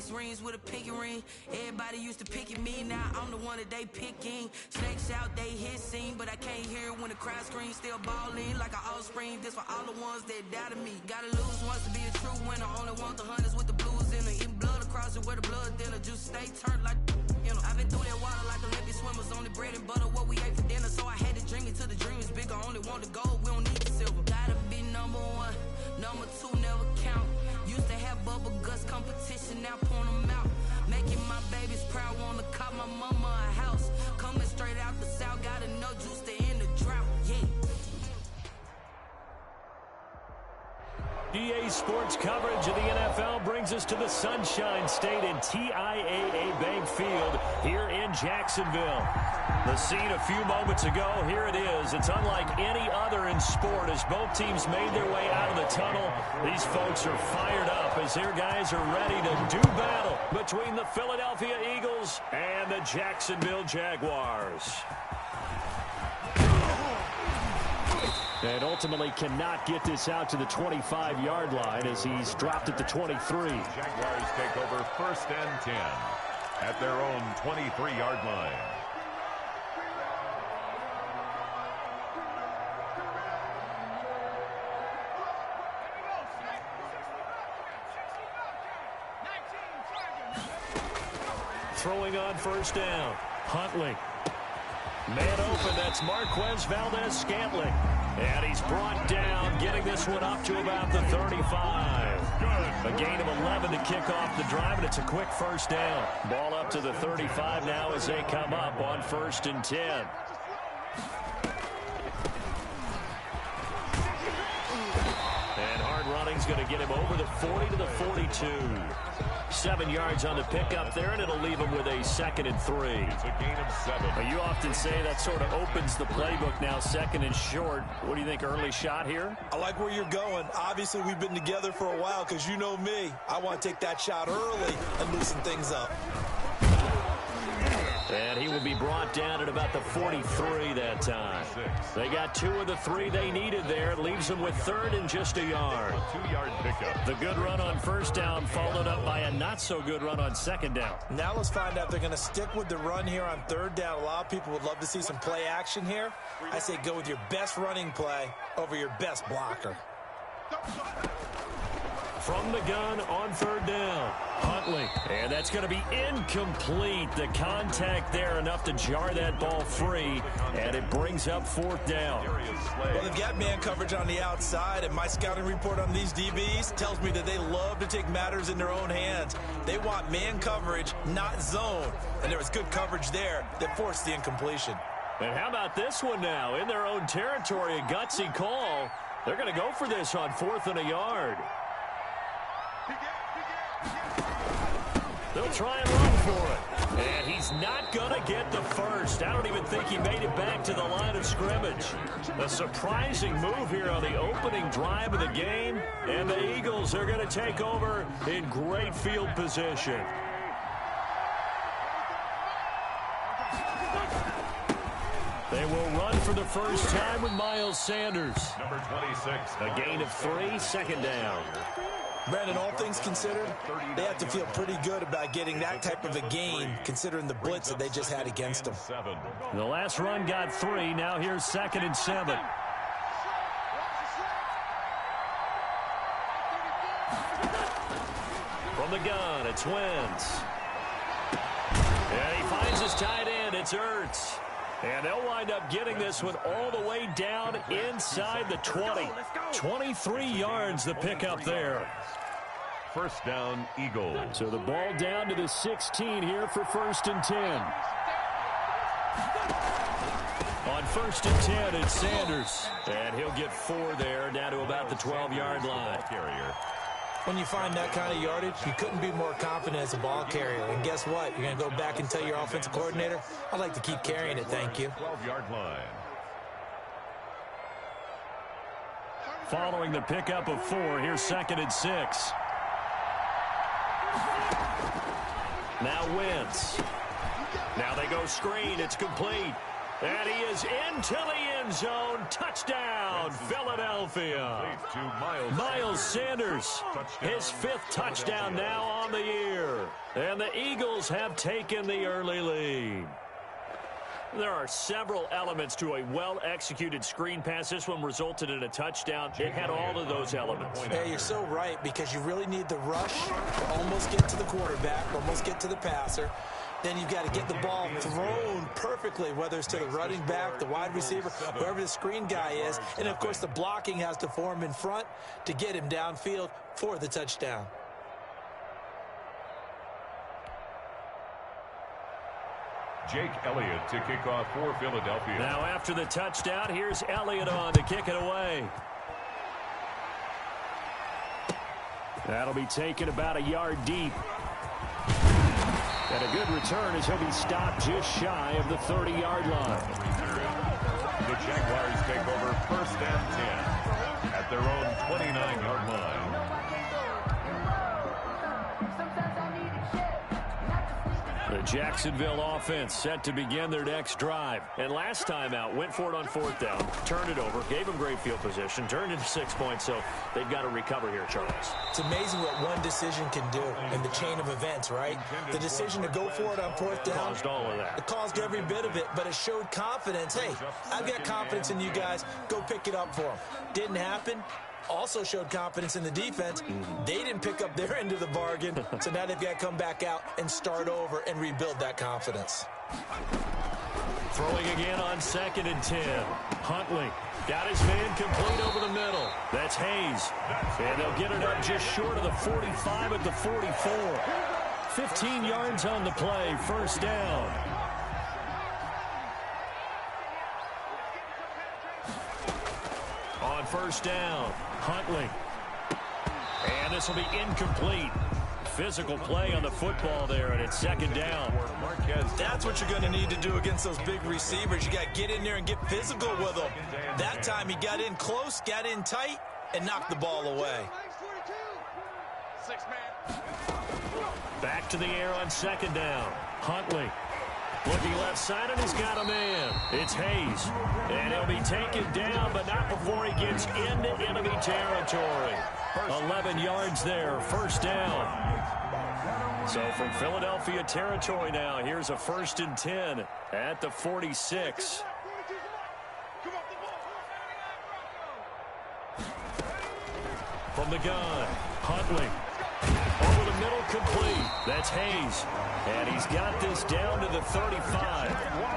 6 rings with a pinky ring. Everybody used to pick at me, now I'm the one that they picking. Snakes out, they hissing, but I can't hear it when the crowd screams. Still balling like an offspring. This for all the ones that doubted me. Gotta lose once to be a true winner. Only want the hunters with the blues in it. Eating blood across it where the blood thinner. Juice stay turned like, you know. I've been through that water like Olympic swimmers. Only bread and butter, what we ate for dinner. So I had to dream it till the dream is bigger. Only want the gold, we don't need the silver. Gotta be number 1, number 2 never count. Used to have bubble guts competition, now point them out. Making my babies proud, wanna cop my mama a house. Coming straight out the south, gotta know juice to end the drought, yeah. EA Sports coverage of the NFL brings us to the Sunshine State in TIAA Bank Field here in Jacksonville. The scene a few moments ago, here it is. It's unlike any other in sport as both teams made their way out of the tunnel. These folks are fired up as their guys are ready to do battle between the Philadelphia Eagles and the Jacksonville Jaguars. And ultimately cannot get this out to the 25-yard line as he's dropped at the 23. Jaguars take over 1st and 10 at their own 23-yard line. Throwing on 1st down. Huntley. Man open, that's Marquez Valdez-Scantling. And he's brought down, getting this one up to about the 35. A gain of 11 to kick off the drive, and it's a quick 1st down. Ball up to the 35 now as they come up on 1st and 10. And hard running's going to get him over the 40 to the 42. 7 yards on the pickup there, and it'll leave him with a 2nd and 3. It's a gain of 7. But you often say that sort of opens the playbook now, 2nd and short. What do you think, early shot here? I like where you're going. Obviously, we've been together for a while because you know me. I want to take that shot early and loosen things up. And he will be brought down at about the 43 that time. They got 2 of the 3 they needed there. It leaves them with 3rd and just a yard. 2-yard pickup. The good run on 1st down followed up by a not-so-good run on 2nd down. Now let's find out if they're going to stick with the run here on 3rd down. A lot of people would love to see some play action here. I say go with your best running play over your best blocker. From the gun on 3rd down, Huntley. And that's going to be incomplete. The contact there enough to jar that ball free, and it brings up 4th down. Well, they've got man coverage on the outside, and my scouting report on these DBs tells me that they love to take matters in their own hands. They want man coverage, not zone. And there was good coverage there that forced the incompletion. And how about this one now? In their own territory, a gutsy call. They're going to go for this on 4th and a yard. They'll try and run for it. And he's not going to get the first. I don't even think he made it back to the line of scrimmage. A surprising move here on the opening drive of the game. And the Eagles are going to take over in great field position. They will run for the first time with Miles Sanders. Number 26. A gain of 3, 2nd down. Brandon, all things considered, they have to feel pretty good about getting that type of a gain, considering the blitz that they just had against them. The last run got 3. Now here's 2nd and 7. From the gun, it's Wentz. And he finds his tight end. It's Ertz. And they'll wind up getting this one all the way down inside the 20. 23 yards the pickup there. 1st down, Eagles. So the ball down to the 16 here for 1st and 10. On 1st and 10, it's Sanders. And he'll get 4 there, down to about the 12-yard line. Carrier. When you find that kind of yardage, you couldn't be more confident as a ball carrier. And guess what? You're going to go back and tell your offensive coordinator, I'd like to keep carrying it, thank you. 12-yard line. Following the pickup of 4, here's 2nd and 6. Now Wentz. Now they go screen. It's complete. And he is into the end zone. Touchdown, Philadelphia. Miles Sanders, his 5th touchdown now on the year. And the Eagles have taken the early lead. There are several elements to a well-executed screen pass. This one resulted in a touchdown. It had all of those elements. Yeah, you're so right, because you really need the rush to almost get to the quarterback, almost get to the passer. Then you've got to get the ball thrown perfectly, whether it's to the running back, the wide receiver, whoever the screen guy is. And, of course, the blocking has to form in front to get him downfield for the touchdown. Jake Elliott to kick off for Philadelphia. Now after the touchdown, here's Elliott on to kick it away. That'll be taken about a yard deep. And a good return as he'll be stopped just shy of the 30-yard line. The Jaguars take over 1st and 10 at their own 29-yard line. The Jacksonville offense set to begin their next drive. And last time out, went for it on 4th down, turned it over, gave them great field position, turned into 6 points, so they've got to recover here, Charles. It's amazing what one decision can do in the chain of events, right? The decision to go for it on 4th down. Caused all of that. It caused every bit of it, but it showed confidence. Hey, I've got confidence in you guys. Go pick it up for them. Didn't happen. Also showed confidence in the defense. They didn't pick up their end of the bargain, so now they've got to come back out and start over and rebuild that confidence. Throwing again on 2nd and 10. Huntley got his man complete over the middle. That's Hayes. And they'll get it up just short of the 45 at the 44. 15 yards on the play, 1st down. On 1st down, Huntley. And this will be incomplete. Physical play on the football there, and it's 2nd down. That's what you're going to need to do against those big receivers. You got to get in there and get physical with them. That time he got in close, got in tight, and knocked the ball away. Back to the air on 2nd down. Huntley looking left side, and he's got a man. It's Hayes. And he'll be taken down, but not before he gets into enemy territory. 11 yards there, 1st down. So from Philadelphia territory now, here's a 1st and 10 at the 46. From the gun, Huntley. Over the middle, complete. That's Hayes. And he's got this down to the 35.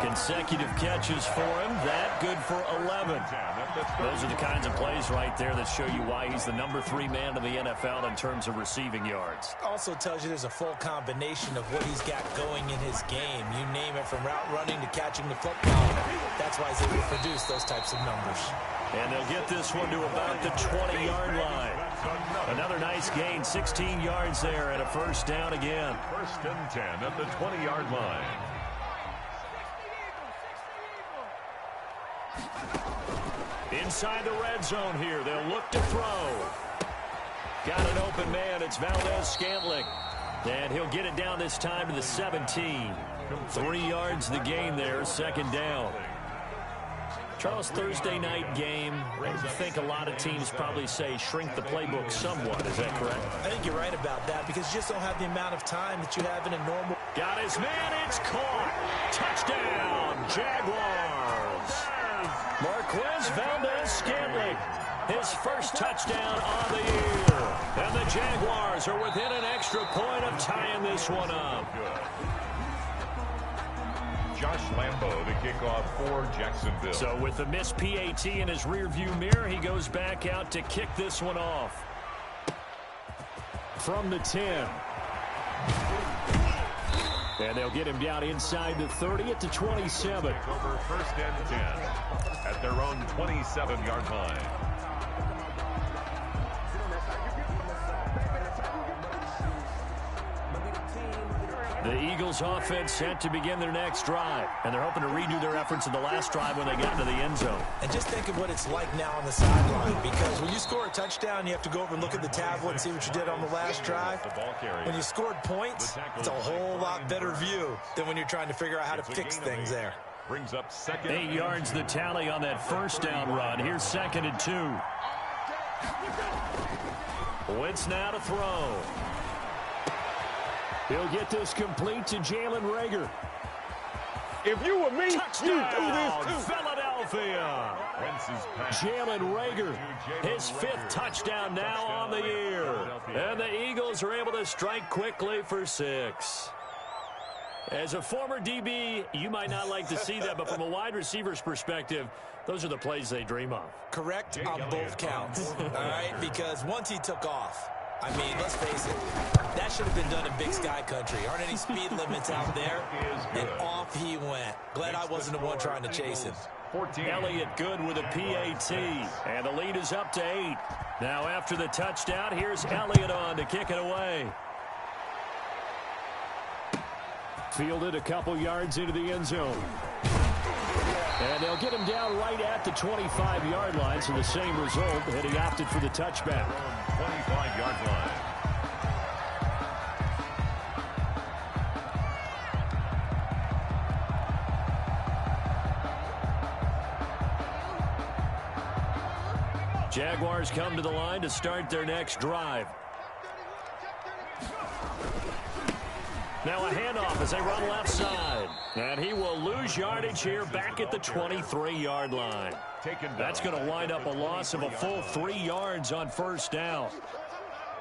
Consecutive catches for him. That good for 11. Those are the kinds of plays right there that show you why he's the number 3 man in the NFL in terms of receiving yards. Also tells you there's a full combination of what he's got going in his game. You name it, from route running to catching the football. That's why he's able to produce those types of numbers. And they'll get this one to about the 20-yard line. Another nice gain, 16 yards there, and a 1st down again. 1st and 10 at the 20-yard line. Inside the red zone here, they'll look to throw. Got an open man, it's Valdez-Scantling. And he'll get it down this time to the 17. 3 yards the gain there, 2nd down. Charles, Thursday night game, I think a lot of teams probably say shrink the playbook somewhat. Is that correct? I think you're right about that, because you just don't have the amount of time that you have in a normal. Got his man, it's caught. Touchdown, Jaguars. Marquez Valdez-Scantling, his 1st touchdown on the year. And the Jaguars are within an extra point of tying this one up. Josh Lambo to kick off for Jacksonville. So with the missed PAT in his rearview mirror, he goes back out to kick this one off. From the 10. And they'll get him down inside the 30 at the 27. Over 1st and 10 at their own 27-yard line. The Eagles offense set to begin their next drive, and they're hoping to redo their efforts in the last drive when they got into the end zone. And just think of what it's like now on the sideline, because when you score a touchdown, you have to go over and look at the tablet and see what you did on the last drive. When you scored points, it's a whole lot better view than when you're trying to figure out how to fix things there. Brings up 2nd. 8 yards the tally on that 1st down run. Here's 2nd and 2. Wentz now to throw. He'll get this complete to Jalen Reagor. If you were me, Touchdown, you'd do this too. Philadelphia. Jalen Reagor, his 5th touchdown now on the year. And the Eagles are able to strike quickly for 6. As a former DB, you might not like to see that, but from a wide receiver's perspective, those are the plays they dream of. Correct on both counts, all right? Because once he took off, I mean, let's face it, that should have been done in Big Sky Country. Aren't any speed limits out there? And off he went. Glad I wasn't the one trying to chase him. Elliott good with a PAT, and the lead is up to 8. Now after the touchdown, here's Elliott on to kick it away. Fielded a couple yards into the end zone. And they'll get him down right at the 25-yard line, so the same result, and he opted for the touchback. 25-yard line. Jaguars come to the line to start their next drive. Now a handoff as they run left side. And he will lose yardage here back at the 23-yard line. That's going to wind up a loss of a full 3 yards on first down.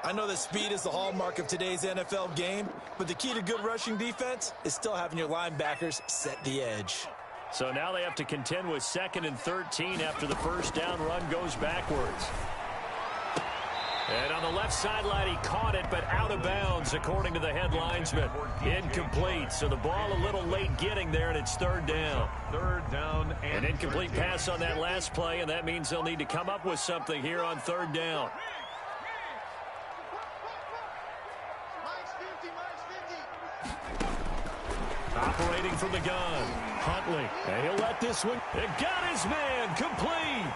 I know that speed is the hallmark of today's NFL game, but the key to good rushing defense is still having your linebackers set the edge. So now they have to contend with 2nd and 13 after the first down run goes backwards. And on the left sideline, he caught it, but out of bounds, according to the head linesman. Incomplete, so the ball a little late getting there, and it's 3rd down. 3rd down and an incomplete pass on that last play, and that means they'll need to come up with something here on 3rd down. Operating from the gun, Huntley, and he'll let this one. It got his man complete.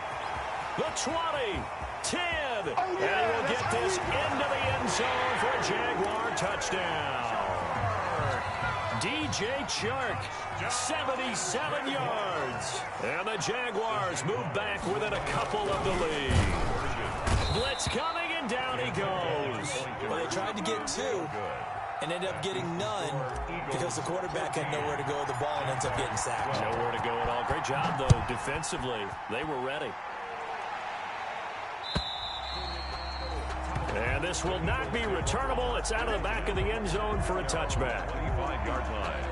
The 20, 10, and he will get this into the end zone for a Jaguar touchdown. DJ Chark, 77 yards. And the Jaguars move back within a couple of the lead. Blitz coming, and down he goes. Well, they tried to get 2 and ended up getting none because the quarterback had nowhere to go with the ball and ends up getting sacked. Nowhere to go at all. Great job, though, defensively. They were ready. And this will not be returnable. It's out of the back of the end zone for a touchback. 25-yard line.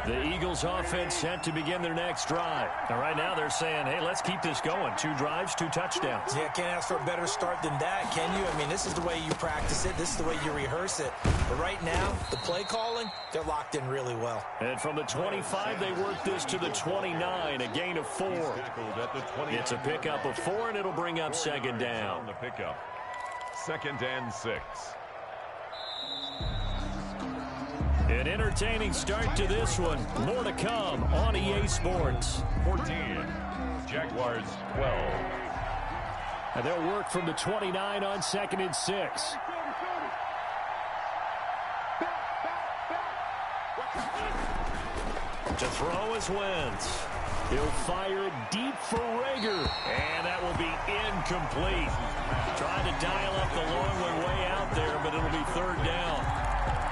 The Eagles offense set to begin their next drive. And right now they're saying, hey, let's keep this going. 2 drives, 2 touchdowns. Yeah, can't ask for a better start than that, can you? I mean, this is the way you practice it. This is the way you rehearse it. But right now, the play calling, they're locked in really well. And from the 25, they work this to the 29, a gain of 4. It's a pickup of 4, and it'll bring up 2nd down. The pickup. 2nd and 6. An entertaining start to this one. More to come on EA Sports. 14. Jaguars 12. And they'll work from the 29 on 2nd and 6. To throw is Wentz. He'll fire it deep for Reagor. And that will be incomplete. Trying to dial up the long one way out there, but it'll be 3rd down.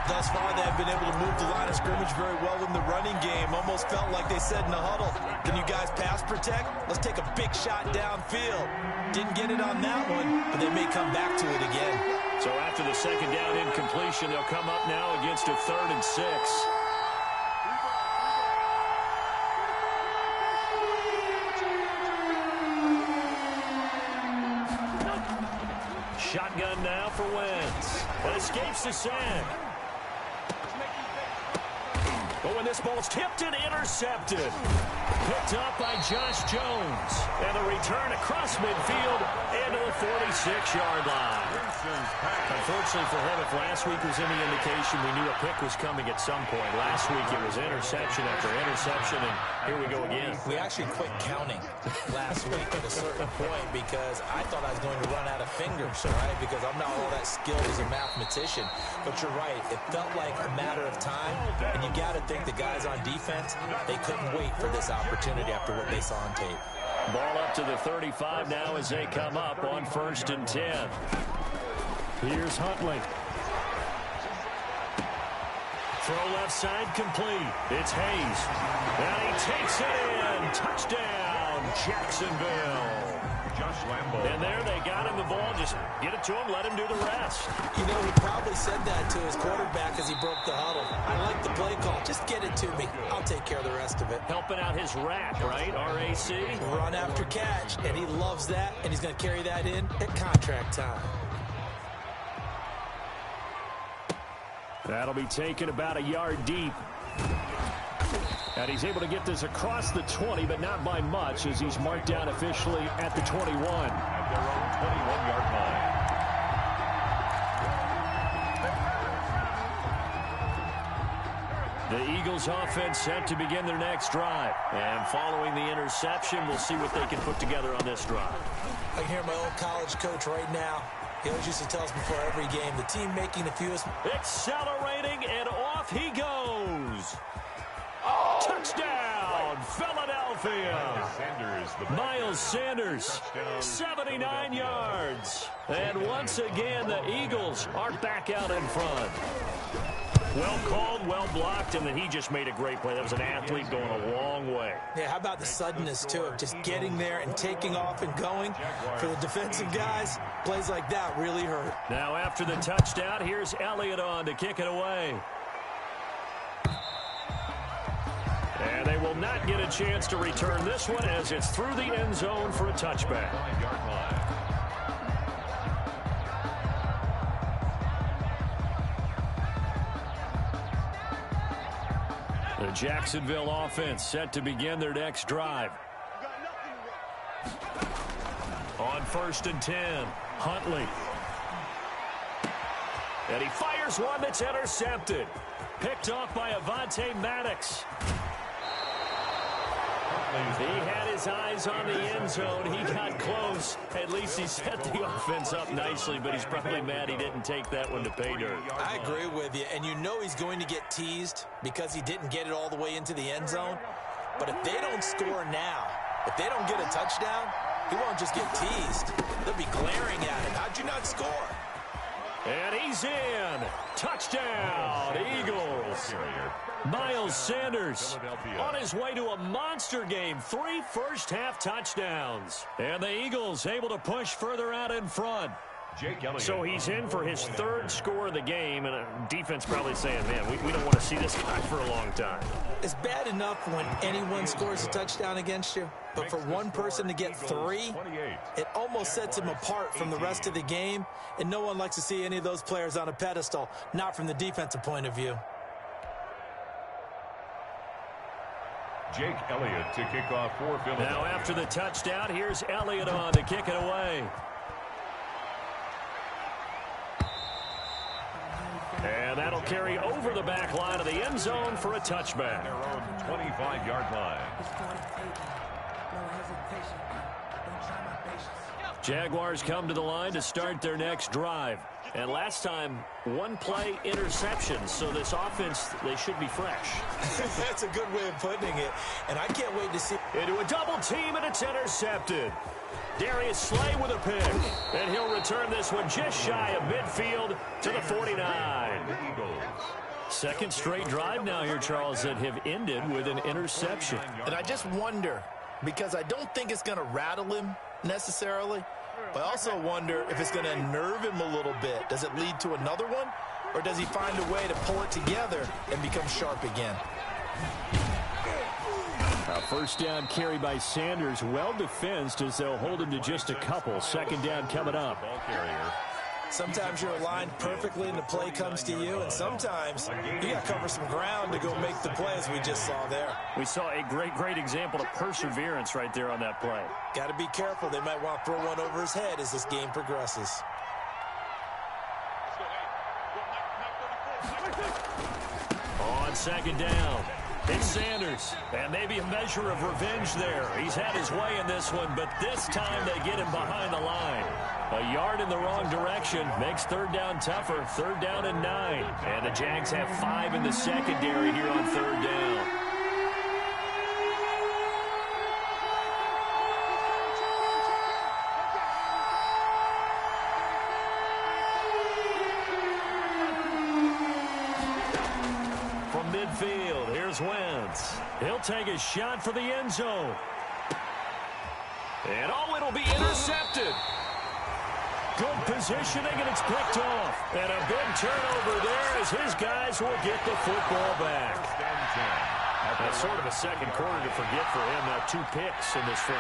Thus far, they have been able to move the line of scrimmage very well in the running game. Almost felt like they said in the huddle, can you guys pass protect? Let's take a big shot downfield. Didn't get it on that one, but they may come back to it again. So after the 2nd down incompletion, they'll come up now against a 3rd and 6. Shotgun now for Wentz. But escapes the sack. But when this ball's tipped and intercepted. Picked up by Josh Jones. And the return across midfield into the 46-yard line. Unfortunately for him, if last week was any indication, we knew a pick was coming at some point. Last week it was interception after interception, and here we go again. We actually quit counting last week at a certain point because I thought I was going to run out of fingers, right? Because I'm not all that skilled as a mathematician. But you're right. It felt like a matter of time, and you got to think the guys on defense, they couldn't wait for this opportunity after what they saw on tape. Ball up to the 35 now as they come up on 1st and 10. Here's Huntley. Throw left side complete. It's Hayes. And he takes it in. Touchdown, Jacksonville. Josh Lambo. And there they got him the ball. Just get it to him, let him do the rest. You know, he probably said that to his quarterback as he broke the huddle. I like the play call. Just get it to me. I'll take care of the rest of it. Helping out his rack, right? RAC. Run after catch, and he loves that, and he's going to carry that in at contract time. That'll be taken about a yard deep. And he's able to get this across the 20, but not by much, as he's marked down officially at the 21. At their own 21-yard line. The Eagles offense set to begin their next drive. And following the interception, we'll see what they can put together on this drive. I can hear my old college coach right now. He always used to tell us before every game, the team making the fewest. Accelerating, and off he goes. Touchdown, Philadelphia. Miles Sanders, 79 yards. And once again, the Eagles are back out in front. Well called, well blocked, and then he just made a great play. That was an athlete going a long way. Yeah, how about the suddenness, too, of just getting there and taking off and going? For the defensive guys, plays like that really hurt. Now after the touchdown, here's Elliott on to kick it away. And they will not get a chance to return this one as it's through the end zone for a touchback. The Jacksonville offense set to begin their next drive. On 1st and 10, Huntley. And he fires one that's intercepted. Picked off by Avonte Maddox. He had his eyes on the end zone. He got close. At least he set the offense up nicely, but he's probably mad he didn't take that one to pay dirt. I agree with you, and you know he's going to get teased because he didn't get it all the way into the end zone. But if they don't score now, if they don't get a touchdown, he won't just get teased. They'll be glaring at him. How'd you not score? And he's in. Touchdown, Eagles. Miles Sanders on his way to a monster game. 3 first-half touchdowns. And the Eagles able to push further out in front. So he's in for his 3rd score of the game, and defense probably saying, man, we don't want to see this guy for a long time. It's bad enough when anyone scores a touchdown against you, but for one person to get 3, it almost sets him apart from the rest of the game, and no one likes to see any of those players on a pedestal, not from the defensive point of view. Jake Elliott to kick off for Philadelphia. Now after the touchdown, here's Elliott on to kick it away. And that'll carry over the back line of the end zone for a touchback. Their own 25-yard line. Jaguars come to the line to start their next drive. And last time, 1-play interception. So this offense, they should be fresh. That's a good way of putting it. And I can't wait to see. Into a double team, and it's intercepted. Darius Slay with a pick. And he'll return this one just shy of midfield to the 49. Second straight drive now here, Charles, that have ended with an interception. And I just wonder, because I don't think it's going to rattle him necessarily, but I also wonder if it's going to unnerve him a little bit. Does it lead to another one, or does he find a way to pull it together and become sharp again? A first down carry by Sanders, well defensed as they'll hold him to just a couple. Second down coming up. Ball carrier. Sometimes you're aligned perfectly and the play comes to you, and sometimes you got to cover some ground to go make the play, as we just saw there. We saw a great example of perseverance right there on that play. Got to be careful. They might want to throw one over his head as this game progresses. On second down, it's Sanders, and maybe a measure of revenge there. He's had his way in this one, but this time they get him behind the line. A yard in the wrong direction makes third down tougher. 3rd down and 9. And the Jags have 5 in the secondary here on 3rd down. Wentz. He'll take a shot for the end zone. And it'll be intercepted. Good positioning, and it's picked off. And a big turnover there as his guys will get the football back. That's sort of a second quarter to forget for him. Now 2 picks in this frame.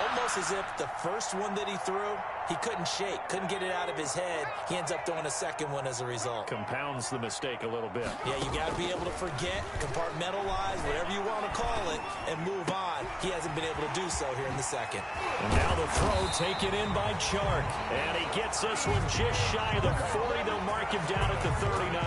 Almost as if the first one that he threw, he couldn't shake, couldn't get it out of his head. He ends up throwing a second one as a result. Compounds the mistake a little bit. Yeah, you got to be able to forget, compartmentalize, whatever you want to call it, and move on. He hasn't been able to do so here in the second. And now the throw taken in by Chark. And he gets this one just shy of the 40. They'll mark him down at the 39.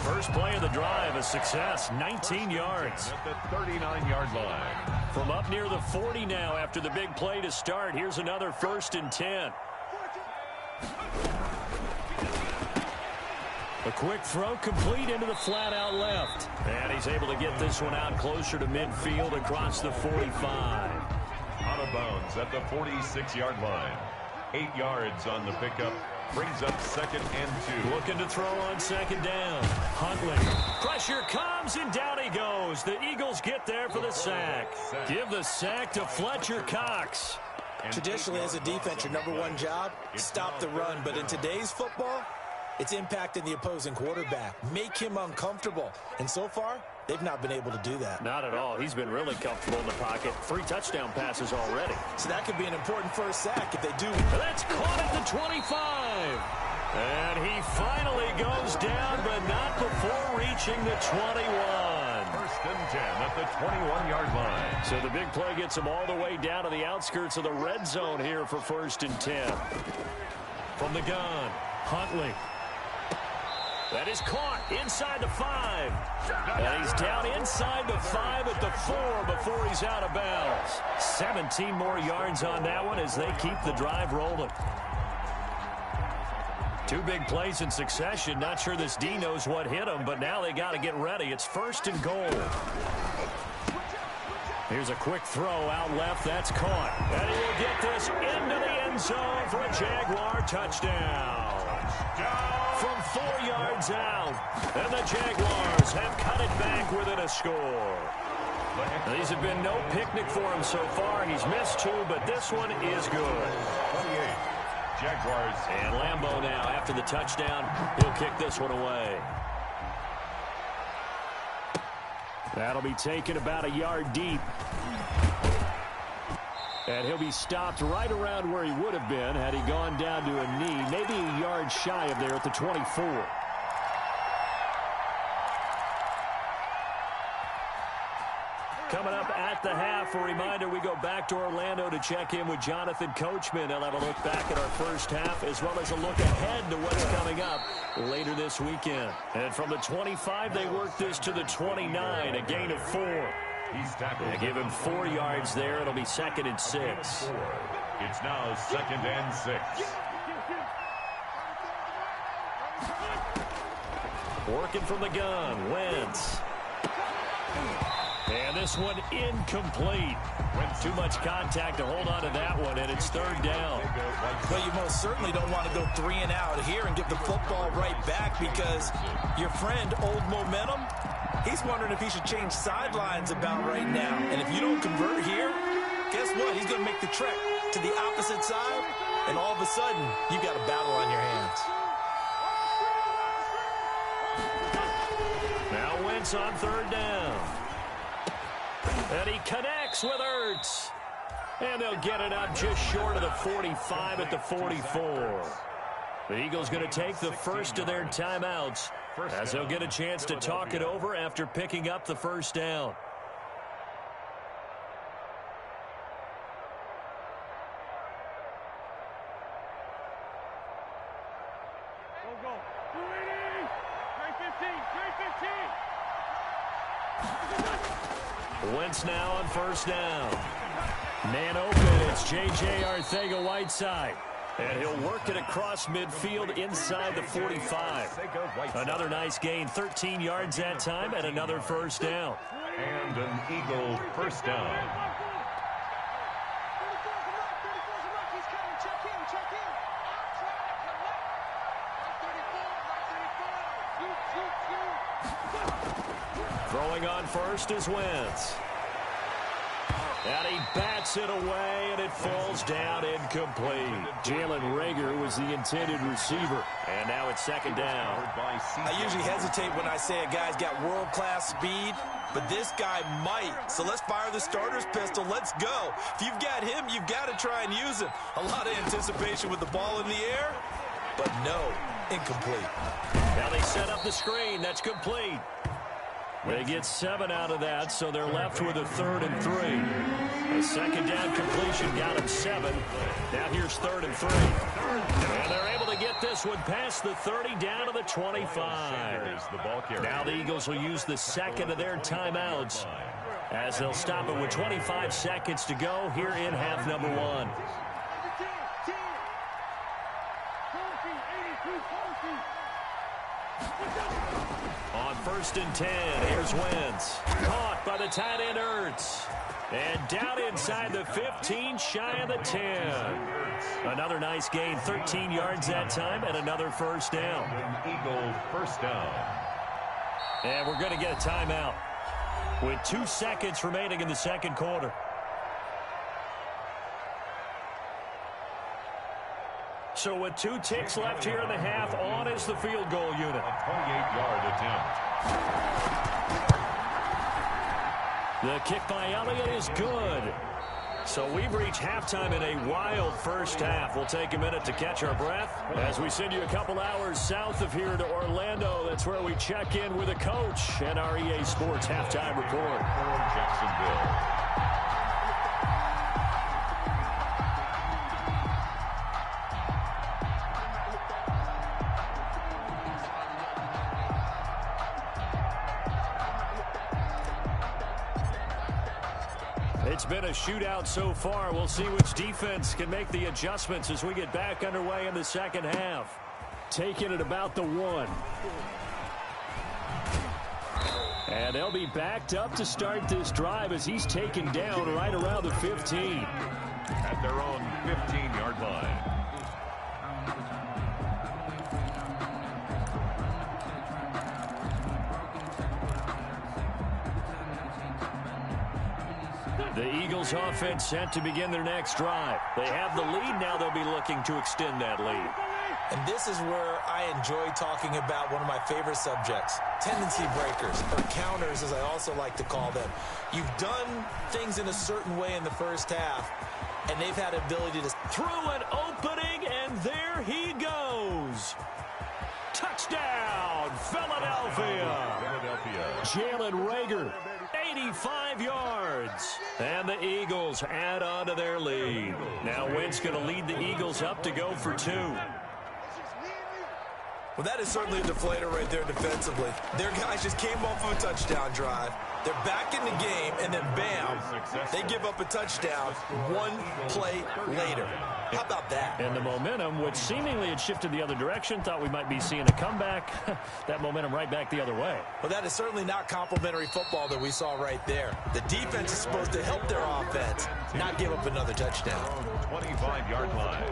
First play of the drive, a success, 19 yards. At the 39-yard line. From up near the 40 now after the big play to start. Here's another 1st and 10. A quick throw complete into the flat out left. And he's able to get this one out closer to midfield across the 45. Out of bounds at the 46-yard line. 8 yards on the pickup. Brings up 2nd and 2. Looking to throw on 2nd down. Huntley. Pressure comes, and down he goes. The Eagles get there for the sack. Give the sack to Fletcher Cox. Traditionally, as a defense, your number one job, stop the run. But in today's football, it's impacting the opposing quarterback. Make him uncomfortable. And so far, they've not been able to do that. Not at all. He's been really comfortable in the pocket. 3 touchdown passes already. So that could be an important first sack if they do. That's caught at the 25. And he finally goes down, but not before reaching the 21. 1st and 10 at the 21-yard line. So the big play gets him all the way down to the outskirts of the red zone here for 1st and 10. From the gun, Huntley. That is caught inside the 5. And he's down inside the 5 at the 4 before he's out of bounds. 17 more yards on that one as they keep the drive rolling. 2 big plays in succession. Not sure this D knows what hit him, but now they got to get ready. It's 1st and goal. Here's a quick throw out left. That's caught. And he will get this into the end zone for a Jaguar touchdown. From 4 yards out. And the Jaguars have cut it back within a score. These have been no picnic for him so far. He's missed 2, but this one is good. 28. Jaguars. And Lambeau now, after the touchdown, he'll kick this one away. That'll be taken about a yard deep. And he'll be stopped right around where he would have been had he gone down to a knee, maybe a yard shy of there at the 24. Coming up at the half, a reminder, we go back to Orlando to check in with Jonathan Coachman. He'll have a look back at our first half as well as a look ahead to what's coming up later this weekend. And from the 25, they work this to the 29, a gain of 4. He's tackled. They give him 4 yards there. It'll be 2nd and 6. It's now 2nd and 6. Working from the gun, Wentz. And this one incomplete. Too much contact to hold on to that one, and it's 3rd down. Well, you most certainly don't want to go 3 and out here and give the football right back because your friend, Old Momentum, he's wondering if he should change sidelines about right now. And if you don't convert here, guess what? He's going to make the trek to the opposite side, and all of a sudden, you've got a battle on your hands. Now Wentz on 3rd down. And he connects with Ertz. And they'll get it up just short of the 45 at the 44. The Eagles going to take the first of their timeouts as they'll get a chance to talk it over after picking up the 1st down. Wentz now on 1st down. Man open, it's J.J. Arcega-Whiteside. And he'll work it across midfield inside the 45. Another nice gain, 13 yards that time, and another 1st down. And an Eagle 1st down. Throwing on first is Wentz. And he bats it away, and it falls down incomplete. Jalen Reagor was the intended receiver. And now it's second down. I usually hesitate when I say a guy's got world-class speed, but this guy might. So let's fire the starter's pistol. Let's go. If you've got him, you've got to try and use him. A lot of anticipation with the ball in the air, but no, incomplete. Now they set up the screen. That's complete. They get 7 out of that, so they're left with a 3rd and 3. A second down completion got them 7. Now here's 3rd and 3. And they're able to get this one past the 30 down to the 25. Now the Eagles will use the second of their timeouts as they'll stop it with 25 seconds to go here in half number 1. On 1st and 10, here's Wentz. Caught by the tight end Ertz. And down inside the 15, shy of the 10. Another nice gain, 13 yards that time, and another first down. Eagle first down. And we're going to get a timeout with 2 seconds remaining in the second quarter. So with 2 ticks left here in the half, on is the field goal unit. A 28-yard attempt. The kick by Elliott is good. So we've reached halftime in a wild first half. We'll take a minute to catch our breath as we send you a couple hours south of here to Orlando. That's where we check in with a coach and our EA Sports halftime report. Jacksonville. It's been a shootout so far. We'll see which defense can make the adjustments as we get back underway in the second half. Taking it about the 1. And they'll be backed up to start this drive as he's taken down right around the 15. At their own 15-yard line. The Eagles offense set to begin their next drive. They have the lead. Now they'll be looking to extend that lead. And this is where I enjoy talking about one of my favorite subjects, tendency breakers, or counters as I also like to call them. You've done things in a certain way in the first half, and they've had ability to... Through an opening, and there he goes. Touchdown, Philadelphia. Jalen Reagor, 85 yards. And the Eagles add on to their lead. Now Wentz going to lead the Eagles up to go for 2. Well, that is certainly a deflator right there defensively. Their guys just came off of a touchdown drive. They're back in the game, and then bam, they give up a touchdown 1 play later. How about that? And the momentum, which seemingly had shifted the other direction, thought we might be seeing a comeback. That momentum right back the other way. Well, that is certainly not complimentary football that we saw right there. The defense is supposed to help their offense, not give up another touchdown. 25-yard line.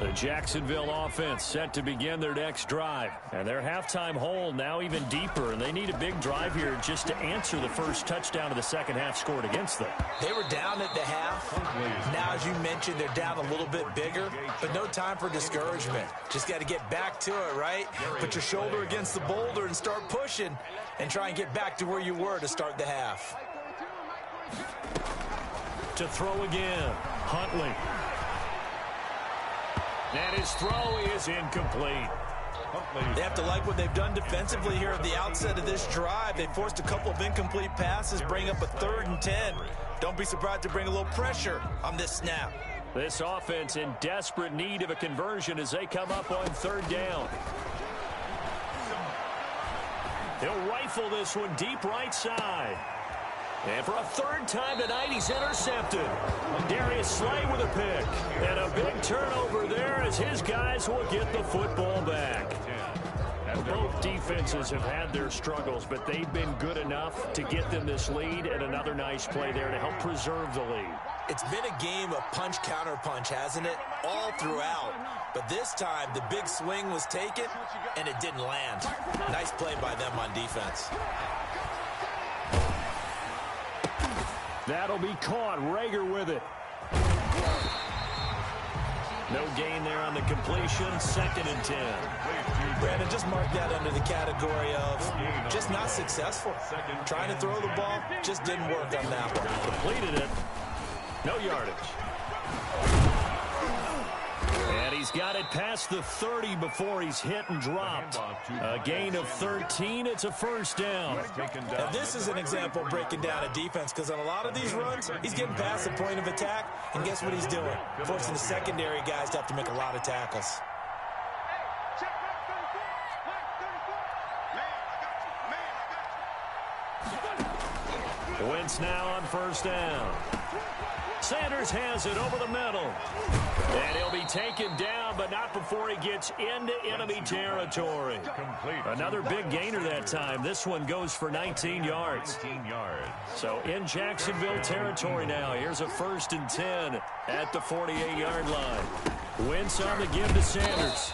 The Jacksonville offense set to begin their next drive. And their halftime hole now even deeper. And they need a big drive here just to answer the first touchdown of the second half scored against them. They were down at the half. Now, as you mentioned, they're down a little bit bigger. But no time for discouragement. Just got to get back to it, right? Put your shoulder against the boulder and start pushing. And try and get back to where you were to start the half. To throw again, Huntley. And his throw is incomplete. They have to like what they've done defensively here at the outset of this drive. They forced a couple of incomplete passes, bring up a 3rd and 10. Don't be surprised to bring a little pressure on this snap. This offense in desperate need of a conversion as they come up on 3rd down. He'll rifle this one deep right side. And for a 3rd time tonight, he's intercepted. Darius Slay with a pick. And a big turnover there as his guys will get the football back. Both defenses have had their struggles, but they've been good enough to get them this lead, and another nice play there to help preserve the lead. It's been a game of punch-counter-punch, hasn't it? All throughout. But this time, the big swing was taken, and it didn't land. Nice play by them on defense. That'll be caught. Rager with it. No gain there on the completion. 2nd and 10. Brandon, just mark that under the category of just not successful. Trying to throw the ball, just didn't work on that one. Completed it. No yardage. And he's got it past the 30 before he's hit and dropped. A gain of 13. It's a first down. Now, this is an example of breaking down a defense, because on a lot of these runs, he's getting past the point of attack, and guess what he's doing? Forcing the secondary guys to have to make a lot of tackles. Wentz now on first down. Sanders has it over the middle. And he'll be taken down, but not before he gets into enemy territory. Another big gainer that time. This one goes for 19 yards. So in Jacksonville territory now. Here's a 1st and 10 at the 48-yard line. Wentz on the give to Sanders.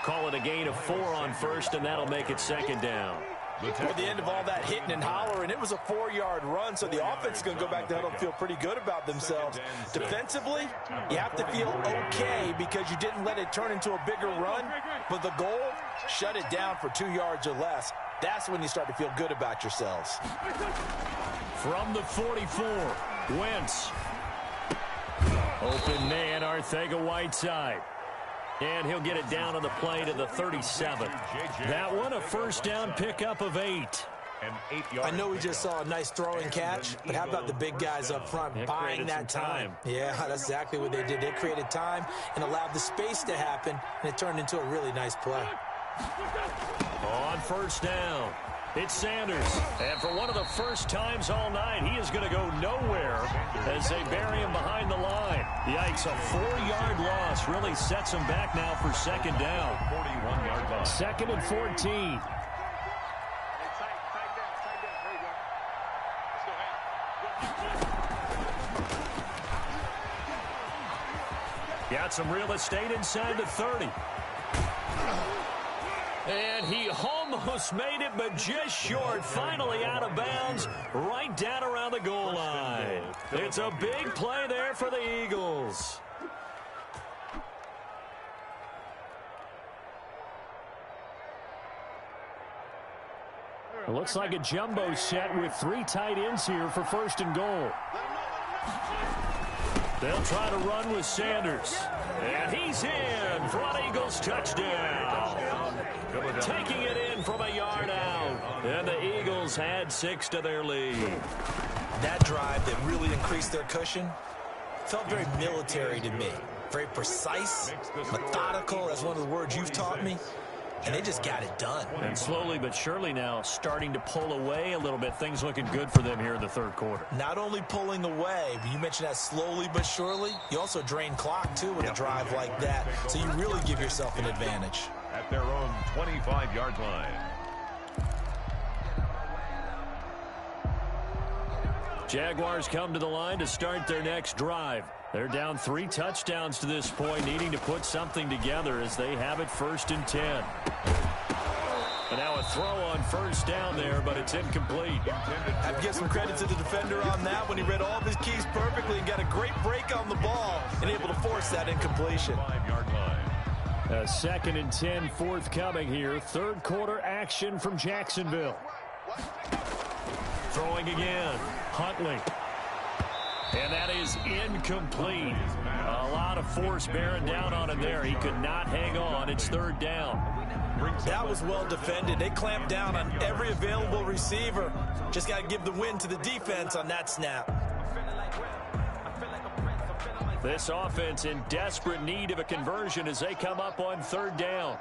Call it a gain of 4 on first, and that'll make it 2nd down. At the end of all that hitting and hollering, it was a 4-yard run, so the offense is going to go back to huddle and feel pretty good about themselves. Defensively, you have to feel okay because you didn't let it turn into a bigger run, but the goal, shut it down for 2 yards or less. That's when you start to feel good about yourselves. From the 44, Wentz. Open man, Arcega-Whiteside. And he'll get it down on the play to the 37. That one, a first down pickup of 8. I know we just saw a nice throwing catch, but how about the big guys up front buying that time? Yeah, that's exactly what they did. They created time and allowed the space to happen, and it turned into a really nice play. On first down, it's Sanders. And for one of the first times all night, he is going to go nowhere as they bury him behind the line. Yikes, a 4-yard loss really sets him back now for 2nd down. 41-yard line. 2nd and 14. Got some real estate inside the 30. And he almost made it, but just short. Finally out of bounds, right down around the goal line. It's a big play there for the Eagles. It looks like a jumbo set with 3 tight ends here for 1st and goal. They'll try to run with Sanders. And he's in for an Eagles touchdown. Taking it in from a yard out. And the Eagles had 6 to their lead. That drive that really increased their cushion felt very military to me. Very precise, methodical. That's one of the words you've taught me. And they just got it done. And slowly but surely now starting to pull away a little bit. Things looking good for them here in the 3rd quarter. Not only pulling away, but you mentioned that slowly but surely. You also drain clock, too, with a drive like that. So you really give yourself an advantage. At their own 25-yard line. Jaguars come to the line to start their next drive. They're down 3 touchdowns to this point, needing to put something together as they have it 1st and 10. And now a throw on first down there, but it's incomplete. I have to give some credit to the defender on that when he read all of his keys perfectly and got a great break on the ball and able to force that incompletion. 5-yard line. A 2nd and 10 forthcoming here. 3rd quarter action from Jacksonville. Throwing again. Huntley. And that is incomplete. A lot of force bearing down on him there. He could not hang on. It's 3rd down. That was well defended. They clamped down on every available receiver. Just got to give the win to the defense on that snap. This offense in desperate need of a conversion as they come up on 3rd down.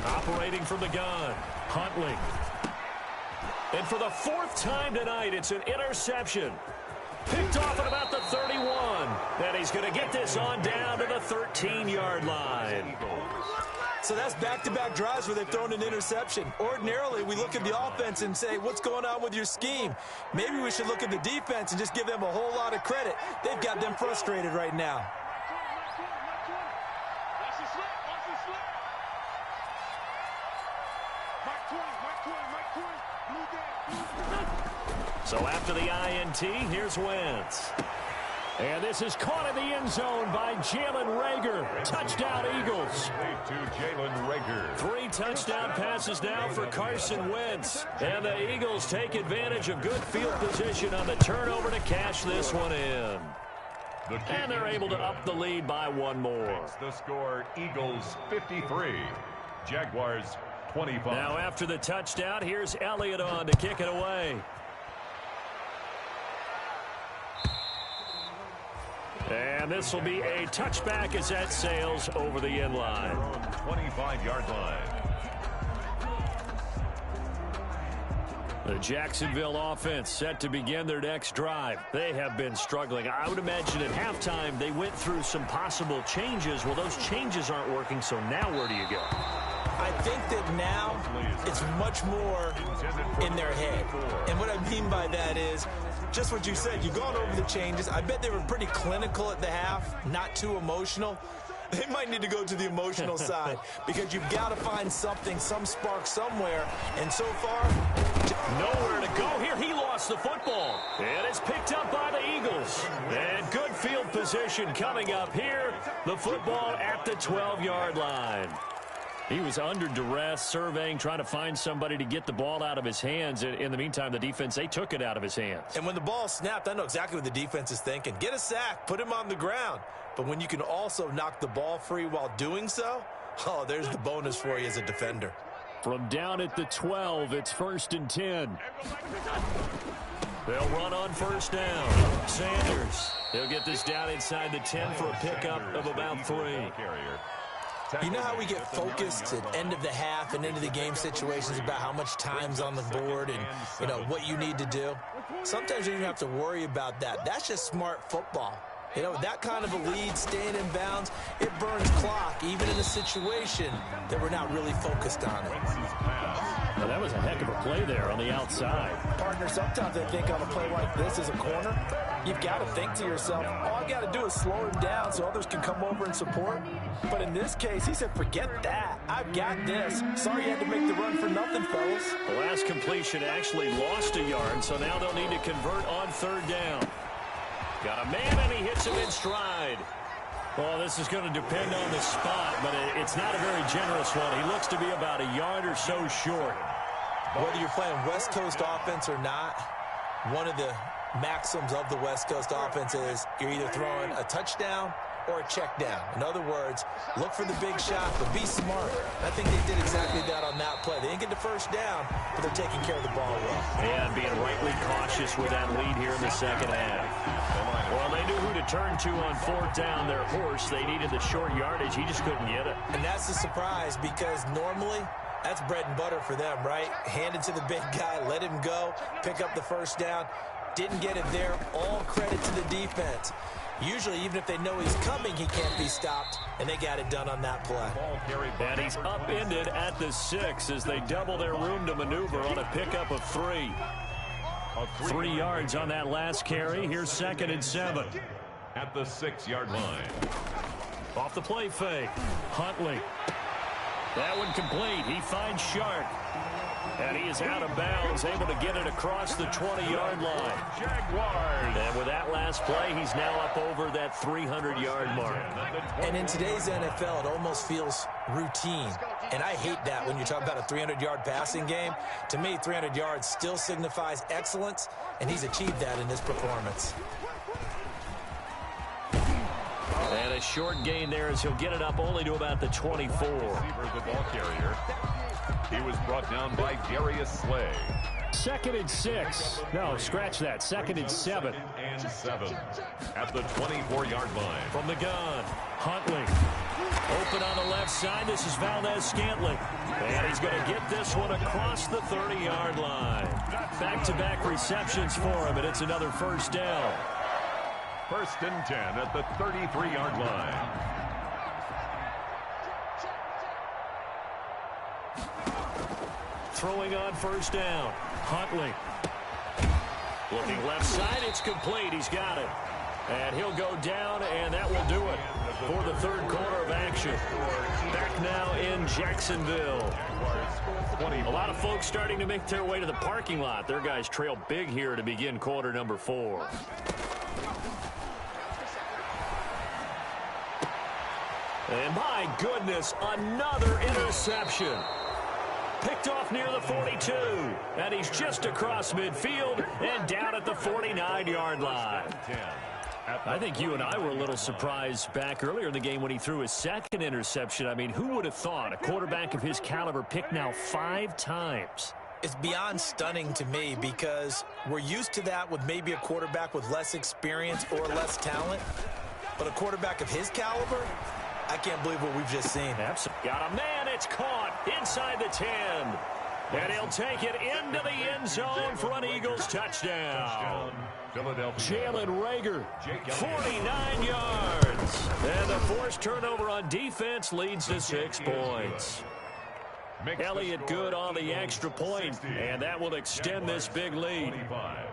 Operating from the gun, Huntley. And for the 4th time tonight, it's an interception. Picked off at about the 31. And he's going to get this on down to the 13-yard line. So that's back-to-back drives where they've thrown an interception. Ordinarily, we look at the offense and say, what's going on with your scheme? Maybe we should look at the defense and just give them a whole lot of credit. They've got them frustrated right now. So after the INT, here's Wentz. And this is caught in the end zone by Jalen Reagor. Touchdown, Eagles. To Jalen Reagor. 3 touchdown passes now for Carson Wentz. And the Eagles take advantage of good field position on the turnover to cash this one in. And they're able to up the lead by 1 more. The score, Eagles 53, Jaguars 25. Now after the touchdown, here's Elliott on to kick it away. And this will be a touchback as that sails over the end line. 25-yard line. The Jacksonville offense set to begin their next drive. They have been struggling. I would imagine at halftime they went through some possible changes. Well, those changes aren't working, so now where do you go? I think that now it's much more in their head. And what I mean by that is just what you said. You've gone over the changes. I bet they were pretty clinical at the half, not too emotional. They might need to go to the emotional side because you've got to find something, some spark somewhere. And so far, nowhere to go here. He lost the football. And it's picked up by the Eagles. And good field position coming up here. The football at the 12-yard line. He was under duress, surveying, trying to find somebody to get the ball out of his hands. In the meantime, the defense, they took it out of his hands. And when the ball snapped, I know exactly what the defense is thinking. Get a sack, put him on the ground. But when you can also knock the ball free while doing so, oh, there's the bonus for you as a defender. From down at the 12, it's 1st and 10. They'll run on first down. Sanders, he'll get this down inside the 10 for a pickup of about 3. You know how we get focused at end of the half and into the game situations about how much time's on the board and, you know, what you need to do? Sometimes you don't have to worry about that. That's just smart football. You know, that kind of a lead, staying in bounds, it burns clock, even in a situation that we're not really focused on it. Well, that was a heck of a play there on the outside. Partner, sometimes I think on a play like this as a corner, you've got to think to yourself, all I got to do is slow him down so others can come over and support. But in this case, he said, forget that. I've got this. Sorry you had to make the run for nothing, fellas. The last completion actually lost a yard, so now they'll need to convert on 3rd down. Got a man, and he hits him in stride. Well, this is going to depend on the spot, but it's not a very generous one. He looks to be about a yard or so short. Whether you're playing West Coast offense or not, one of the maxims of the West Coast offense is you're either throwing a touchdown or a check down. In other words, look for the big shot, but be smart. I think they did exactly that on that play. They didn't get the first down, but they're taking care of the ball well. And being rightly cautious with that lead here in the second half. Well, they knew who to turn to on 4th down. Their horse, they needed the short yardage. He just couldn't get it. And that's a surprise because normally that's bread and butter for them, right? Hand it to the big guy, let him go, pick up the first down. Didn't get it there. All credit to the defense. Usually, even if they know he's coming, he can't be stopped, and they got it done on that play. And he's upended at the 6 as they double their room to maneuver on a pickup of 3. 3 yards on that last carry. Here's 2nd and 7. At the 6-yard line. Off the play fake. Huntley. That one complete. He finds Shark. And he is out of bounds, able to get it across the 20-yard line. Jaguars. And with that last play, he's now up over that 300-yard mark. And in today's NFL, it almost feels routine. And I hate that when you talk about a 300-yard passing game. To me, 300 yards still signifies excellence, and he's achieved that in this performance. And a short gain there as he'll get it up only to about the 24. The ball carrier. He was brought down by Darius Slay. 2nd and 6. No, scratch that. 2nd and 7. 2nd and 7. At the 24-yard line. From the gun, Huntley. Open on the left side. This is Valdez-Scantling. And he's going to get this one across the 30-yard line. Back-to-back receptions for him, and it's another first down. 1st and 10 at the 33-yard line. throwing on first down. Huntley. Looking left side, it's complete. He's got it. And he'll go down, and that will do it for the third quarter of action. Back now in Jacksonville. A lot of folks starting to make their way to the parking lot. Their guys trail big here to begin quarter number 4. And my goodness, another interception. Picked off near the 42. And he's just across midfield and down at the 49-yard line. I think you and I were a little surprised back earlier in the game when he threw his second interception. I mean, who would have thought a quarterback of his caliber picked now 5 times? It's beyond stunning to me because we're used to that with maybe a quarterback with less experience or less talent. But a quarterback of his caliber, I can't believe what we've just seen. Absolutely. Got a man. It's caught inside the 10. And he'll take it into the end zone for an Eagles touchdown. Jalen Reagor, 49 yards. And the forced turnover on defense leads to 6 points. Elliott good on the extra point, and that will extend this big lead.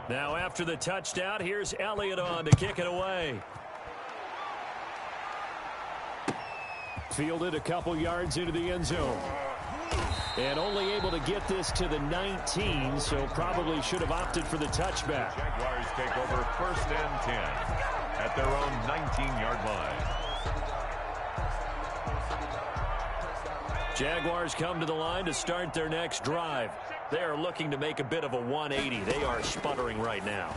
Now after the touchdown, here's Elliott on to kick it away. Fielded a couple yards into the end zone. And only able to get this to the 19, so probably should have opted for the touchback. Jaguars take over 1st and 10 at their own 19-yard line. Jaguars come to the line to start their next drive. They are looking to make a bit of a 180. They are sputtering right now.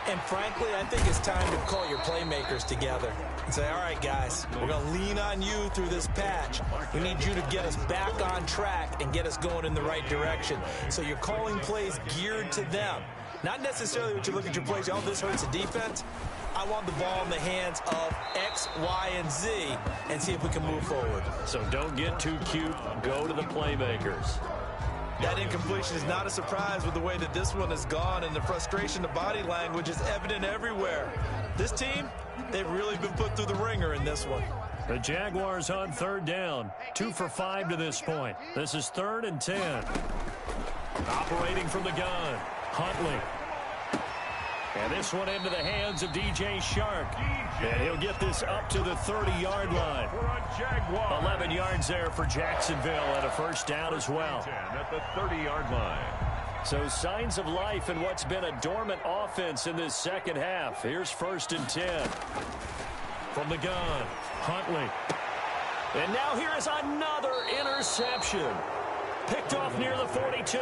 And frankly, I think it's time to call your playmakers together and say, all right, guys, we're going to lean on you through this patch. We need you to get us back on track and get us going in the right direction. So you're calling plays geared to them. Not necessarily what you look at your plays, oh, this hurts the defense. I want the ball in the hands of X, Y, and Z and see if we can move forward. So don't get too cute. Go to the playmakers. That incompletion is not a surprise with the way that this one has gone, and the frustration, the body language is evident everywhere. This team, they've really been put through the ringer in this one. The Jaguars on 3rd down. 2 for 5 to this point. This is 3rd and 10. Operating from the gun, Huntley. And this one into the hands of DJ Chark. And he'll get this up to the 30-yard line. 11 yards there for Jacksonville and a first down as well. At the 30-yard line. So signs of life in what's been a dormant offense in this second half. Here's 1st and 10. From the gun, Huntley. And now here is another interception. Picked off near the 42.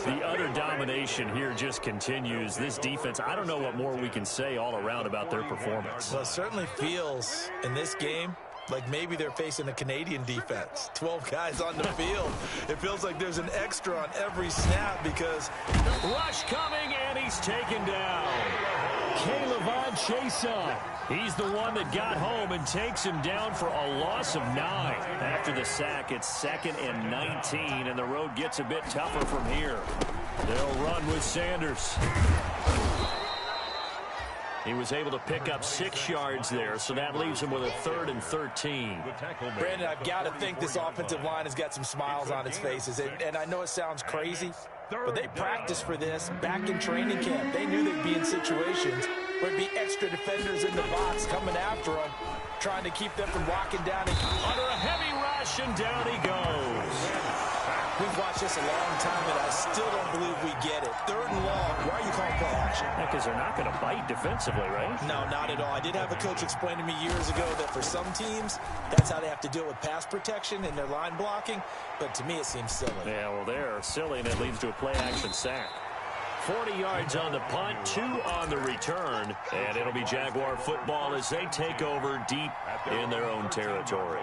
The utter domination here just continues. This defense, I don't know what more we can say all around about their performance. Well, it certainly feels in this game like maybe they're facing a Canadian defense. 12 guys on the field. It feels like there's an extra on every snap because... Rush coming, and he's taken down. K'Lavon Chaisson. He's the one that got home and takes him down for a loss of 9. After the sack, it's 2nd and 19, and the road gets a bit tougher from here. They'll run with Sanders. He was able to pick up 6 yards there, so that leaves him with a 3rd and 13. Brandon, I've got to think this offensive line has got some smiles on its faces. And I know it sounds crazy, but they practiced for this back in training camp. They knew they'd be in situations where there'd be extra defenders in the box coming after them, trying to keep them from walking down. Under a heavy rush, and down he goes. We've watched this a long time, and I still don't believe we get it. 3rd and long. Why are you calling play action? Because they're not going to bite defensively, right? No, not at all. I did have a coach explain to me years ago that for some teams, that's how they have to deal with pass protection and their line blocking. But to me, it seems silly. Yeah, well, they're silly, and it leads to a play-action sack. 40 yards on the punt, 2 on the return, and it'll be Jaguar football as they take over deep in their own territory.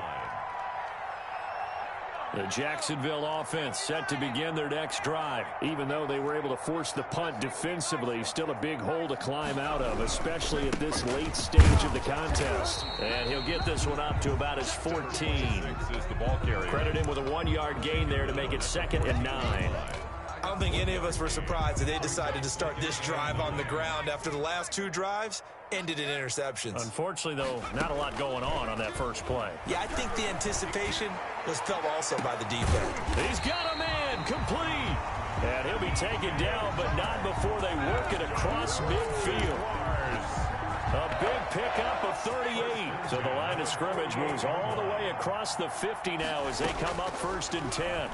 The Jacksonville offense set to begin their next drive. Even though they were able to force the punt defensively, still a big hole to climb out of, especially at this late stage of the contest. And he'll get this one up to about his 14. Credit him with a 1-yard gain there to make it 2nd and 9. I don't think any of us were surprised that they decided to start this drive on the ground after the last 2 drives ended in interceptions. Unfortunately, though, not a lot going on that first play. Yeah, I think the anticipation was felt also by the defense. He's got him in. incomplete. And he'll be taken down, but not before they work it across midfield. A big pickup of 38. So the line of scrimmage moves all the way across the 50 now as they come up 1st and 10.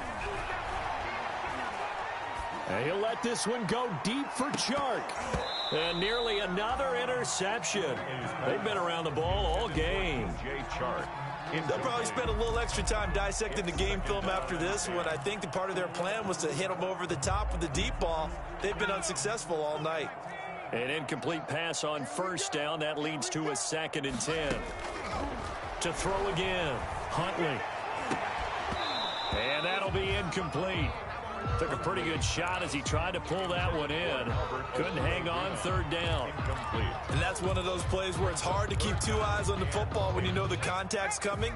And he'll let this one go deep for Chark. And nearly another interception. They've been around the ball all game. They'll probably spend a little extra time dissecting the game film after this one. I think that part of their plan was to hit them over the top with the deep ball. They've been unsuccessful all night. An incomplete pass on 1st down. That leads to a 2nd and 10. To throw again. Huntley. And that'll be incomplete. Took a pretty good shot as he tried to pull that one in. Couldn't hang on 3rd down. And that's one of those plays where it's hard to keep 2 eyes on the football when you know the contact's coming,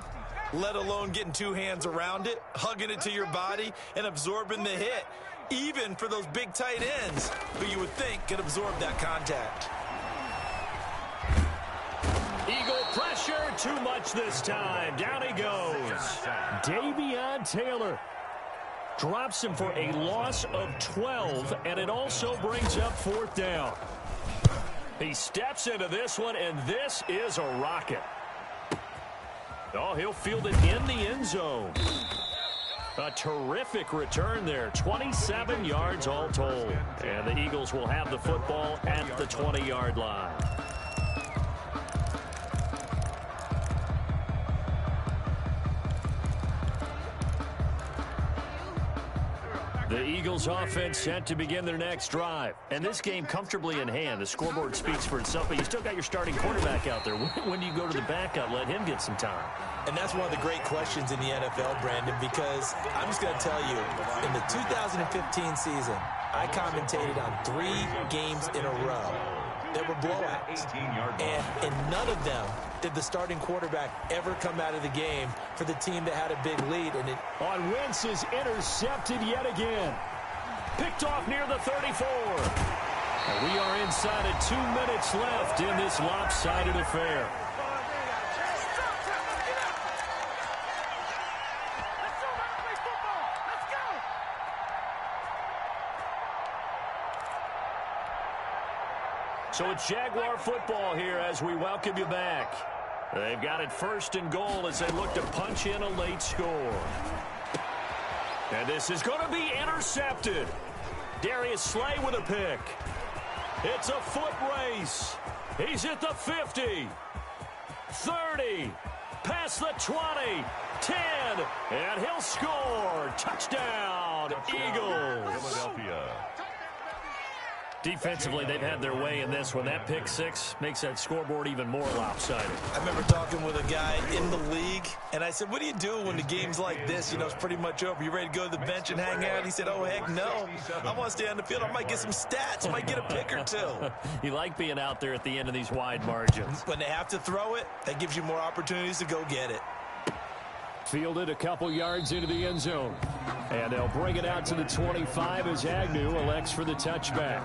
let alone getting 2 hands around it, hugging it to your body, and absorbing the hit. Even for those big tight ends who you would think could absorb that contact. Eagle pressure, too much this time. Down he goes. Davion Taylor drops him for a loss of 12, and it also brings up 4th down. He steps into this one, and this is a rocket. Oh, he'll field it in the end zone. A terrific return there. 27 yards all told. And the Eagles will have the football at the 20-yard line. The Eagles offense set to begin their next drive. And this game comfortably in hand. The scoreboard speaks for itself, but you still got your starting quarterback out there. When do you go to the backup? Let him get some time. And that's one of the great questions in the NFL, Brandon, because I'm just going to tell you, in the 2015 season, I commentated on 3 games in a row that were blowouts. And in none of them did the starting quarterback ever come out of the game for the team that had a big lead. And on Wentz is intercepted yet again. Picked off near the 34. And we are inside of 2 minutes left in this lopsided affair. So it's Jaguar football here as we welcome you back. They've got it 1st and goal as they look to punch in a late score. And this is going to be intercepted. Darius Slay with a pick. It's a foot race. He's at the 50, 30, past the 20, 10, and he'll score. Touchdown, Eagles. Philadelphia. Defensively, they've had their way in this one. That pick 6 makes that scoreboard even more lopsided. I remember talking with a guy in the league, and I said, what do you do when the game's like this? You know, it's pretty much over. You ready to go to the bench and hang out? He said, oh, heck no. I want to stay on the field. I might get some stats. I might get a pick or 2. You like being out there at the end of these wide margins. When they have to throw it, that gives you more opportunities to go get it. Fielded a couple yards into the end zone. And they'll bring it out to the 25 as Agnew elects for the touchback.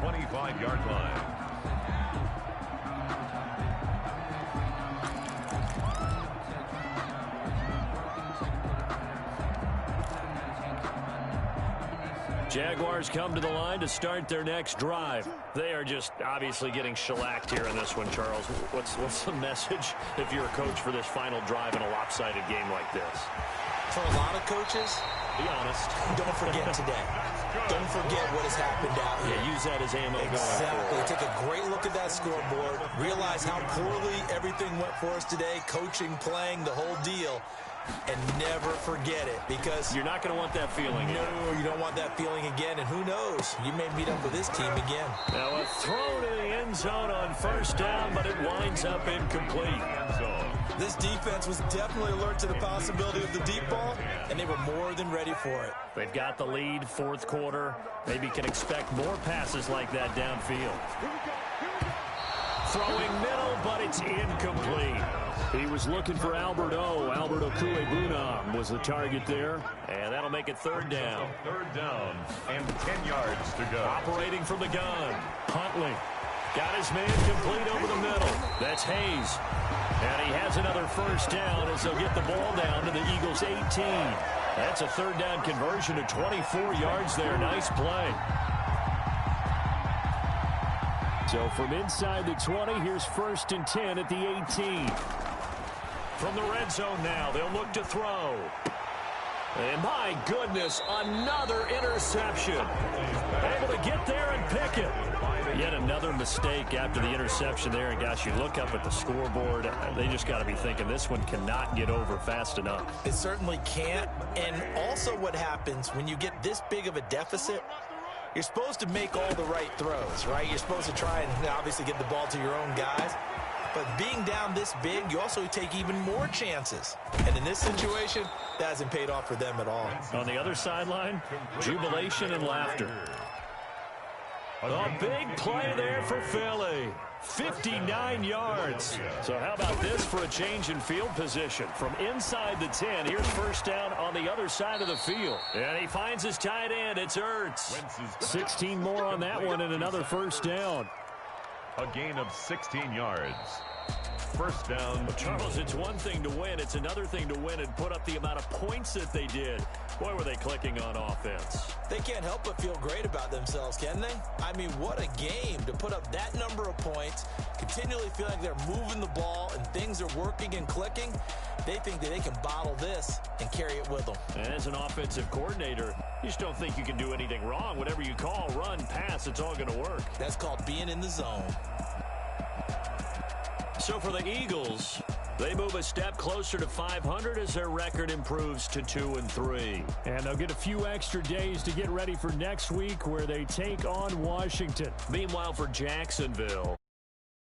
25-yard line. Jaguars come to the line to start their next drive. They are just obviously getting shellacked here in this one, Charles. What's the message if you're a coach for this final drive in a lopsided game like this? For a lot of coaches, be honest. Don't forget today. Don't forget what has happened out here. Yeah, use that as ammo. Exactly. Take a great look at that scoreboard. Realize how poorly everything went for us today. Coaching, playing, the whole deal. And never forget it, because you're not going to want that feeling again. No, you don't want that feeling again, and who knows? You may meet up with this team again. Now a throw to the end zone on 1st down, but it winds up incomplete. This defense was definitely alert to the possibility of the deep ball, and they were more than ready for it. They've got the lead, 4th quarter. Maybe can expect more passes like that downfield. Throwing middle, but it's incomplete. He was looking for Albert O. Albert Okwuegbunam was the target there. And that'll make it 3rd down. 3rd down and 10 yards to go. Operating from the gun. Huntley. Got his man complete over the middle. That's Hayes. And he has another first down as they'll get the ball down to the Eagles' 18. That's a third down conversion to 24 yards there. Nice play. So from inside the 20, here's 1st and 10 at the 18. From the red zone now, they'll look to throw. And my goodness, another interception. Able to get there and pick it. Yet another mistake after the interception there. And gosh, you look up at the scoreboard, they just got to be thinking this one cannot get over fast enough. It certainly can't. And also what happens when you get this big of a deficit, you're supposed to make all the right throws, right? You're supposed to try and obviously get the ball to your own guys. But being down this big, you also take even more chances. And in this situation, that hasn't paid off for them at all. On the other sideline, jubilation and laughter. A big play there for Philly. 59 yards. So how about this for a change in field position? From inside the 10, here's first down on the other side of the field. And he finds his tight end. It's Ertz. 16 more on that one and another first down. A gain of 16 yards. First down. Well, Charles, it's one thing to win. It's another thing to win and put up the amount of points that they did. Boy, were they clicking on offense. They can't help but feel great about themselves, can they? I mean, what a game to put up that number of points, continually feel like they're moving the ball and things are working and clicking. They think that they can bottle this and carry it with them. And as an offensive coordinator, you just don't think you can do anything wrong. Whatever you call, run, pass, it's all going to work. That's called being in the zone. So for the Eagles, they move a step closer to 500 as their record improves to 2-3. And they'll get a few extra days to get ready for next week where they take on Washington. Meanwhile, for Jacksonville,